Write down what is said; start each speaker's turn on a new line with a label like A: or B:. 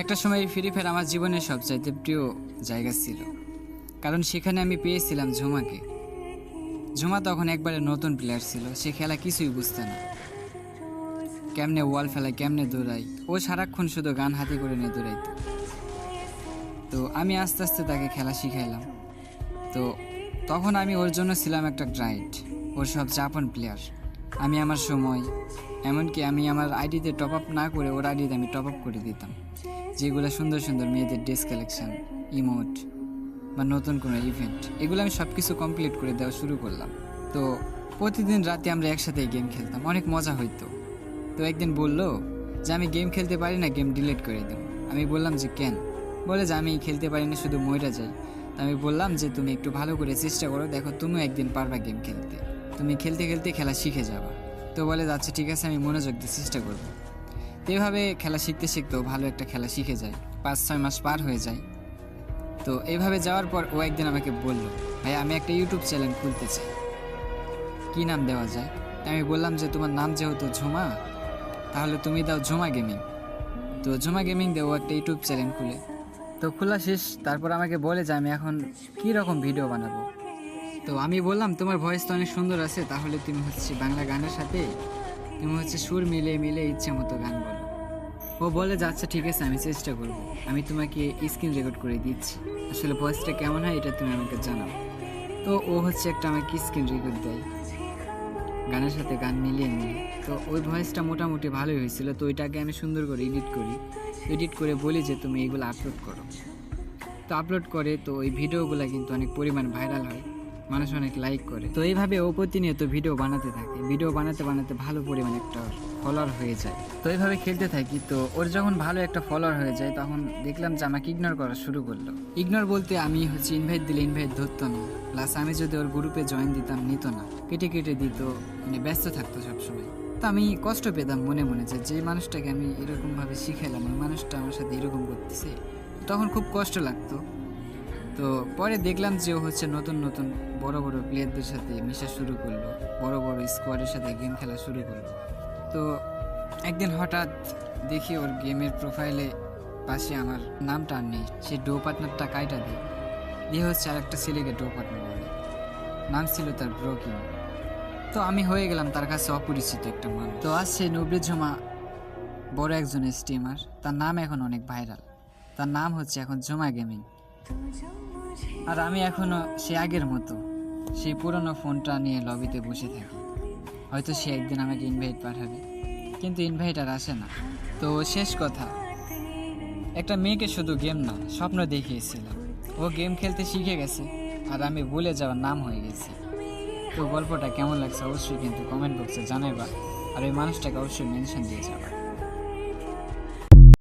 A: একটা সময় free fire আমার জীবনের সবচাইতে প্রিয় জায়গা ছিল, কারণ সেখানে আমি পেয়েছিলাম ঝুমাকে। ঝুমা তখন একবারে নতুন প্লেয়ার ছিল, সে খেলা কিছুই বুঝতে না, কেমনে ওয়াল ফেলায়, কেমনে দৌড়াই, ও সারাক্ষণ শুধু গান হাতে করে নিয়ে দৌড়াইতো। তো আমি আস্তে আস্তে তাকে খেলা শিখাইলাম। তো তখন আমি ওর জন্য ছিলাম একটা গাইড, ওর সবচেয়ে আপন প্লেয়ার। আমি আমার সময়, এমনকি আমি আমার আইডিতে টপ আপ না করে ওর আইডিতে আমি টপ আপ করে দিতাম, যেগুলো সুন্দর সুন্দর মেয়েদের ড্রেস কালেকশন, ইমোট বা নতুন কোনো ইভেন্ট, এগুলো আমি সব কিছু কমপ্লিট করে দেওয়া শুরু করলাম। তো প্রতিদিন রাতে আমরা একসাথে গেম খেলতাম, অনেক মজা হইতো। তো একদিন বললো যে আমি গেম খেলতে পারি না, গেম ডিলিট করে দেব। আমি বললাম যে কেন? বলে যে আমি খেলতে পারি না, শুধু মইরা যাই। তো আমি বললাম যে তুমি একটু ভালো করে চেষ্টা করো, দেখো তুমিও একদিন পারবা গেম খেলতে, তুমি খেলতে খেলতে খেলা শিখে যাবা। তো বলে আচ্ছা ঠিক আছে, আমি মনোযোগ দিয়ে চেষ্টা করবো। তো এইভাবে খেলা শিখতে শিখতেও ভালো একটা খেলা শিখে যায়, 5-6 মাস পার হয়ে যায়। তো এইভাবে যাওয়ার পর ও একদিন আমাকে বলল, ভাই আমি একটা ইউটিউব চ্যানেল খুলতে চাই, কী নাম দেওয়া যায়? আমি বললাম যে তোমার নাম যেহেতু ঝুমা, তাহলে তুমি দাও ঝুমা গেমিং। তো ঝুমা গেমিং দেও একটা ইউটিউব চ্যানেল খুলে। তো খোলা শেষ, তারপর আমাকে বলে যে আমি এখন কী রকম ভিডিও বানাবো। তো আমি বললাম তোমার ভয়েস তো অনেক সুন্দর আছে, তাহলে তুমি বাংলা গানের সাথে তুমি সুর মিলে মিলে ইচ্ছে মতো গান বলো। ও বলে যে আচ্ছা ঠিক আছে, আমি চেষ্টা করব, আমি তোমাকে স্ক্রিন রেকর্ড করে দিচ্ছি, আসলে ভয়েসটা কেমন হয় এটা তুমি আমাকে জানাও। তো ও একটা আমাকে স্ক্রিন রেকর্ড দেয়, গানের সাথে গান মিলিয়ে মিলিয়ে। তো ওই ভয়েসটা মোটামুটি ভালোই হয়েছিল। তো ওইটাকে আমি সুন্দর করে এডিট করে বলি যে তুমি এগুলো আপলোড করো। তো আপলোড করে, তো ওই ভিডিওগুলো কিন্তু অনেক পরিমাণ ভাইরাল হয়, মানুষ অনেক লাইক করে। তো এইভাবে ও প্রতিনিয়ত ভিডিও বানাতে থাকে, ভিডিও বানাতে বানাতে ভালো পরিমাণ একটা ফলোয়ার হয়ে যায়। তো এইভাবে খেলতে থাকি। তো ওর যখন ভালো একটা ফলোয়ার হয়ে যায়, তখন দেখলাম যে আমাকে ইগনোর করা শুরু করলো। ইগনোর বলতে আমি ইনভাইট দিলে ইনভাইট ধরতো না, প্লাস আমি যদি ওর গ্রুপে জয়েন দিতাম নিত না, কেটে কেটে দিত, মানে ব্যস্ত থাকতো সবসময়। তো আমি কষ্ট পেতাম মনে মনে যে মানুষটাকে আমি এরকমভাবে শিখাইলাম, ওই মানুষটা আমার সাথে এরকম করতেছে, তখন খুব কষ্ট লাগতো। তো পরে দেখলাম যে ও নতুন নতুন বড় বড় প্লেয়ারদের সাথে মেশা শুরু করলো, বড় বড় স্কোয়াডের সাথে গেম খেলা শুরু করলো। তো একদিন হঠাৎ দেখি ওর গেমের প্রোফাইলে পাশে আমার নামটা আর নেই, সে ডো পার্টনারটা কাইটা দিয়ে আর একটা ছেলেকে ডো পার্টনার বলে, নাম ছিল তার ব্রোকিং। তো আমি হয়ে গেলাম তার কাছে অপরিচিত একটা মানুষ। তো আজ সে নুবরে ঝুমা বড় একজন স্ট্রিমার, তার নাম এখন অনেক ভাইরাল, তার নাম এখন ঝুমা গেমিং। আর আমি এখনো সে আগের মতো সেই পুরনো ফোনটা নিয়ে লবিতে বসে থাকি। হয়তো সে একদিন আমাকে ইনভাইট পাঠাবে, কিন্তু ইনভাইট আর আসে না। তো শেষ কথা, একটা মেয়েকে শুধু গেম না, স্বপ্ন দেখিয়েছিলাম, ও গেম খেলতে শিখে গেছে, আর আমি ভুলে যাওয়ার নাম হয়ে গেছি। তো গল্পটা কেমন লাগছে অবশ্যই কিন্তু কমেন্ট বক্সে জানাইবা, আর ওই মানুষটাকে অবশ্যই মেনশন দিয়ে যাবা।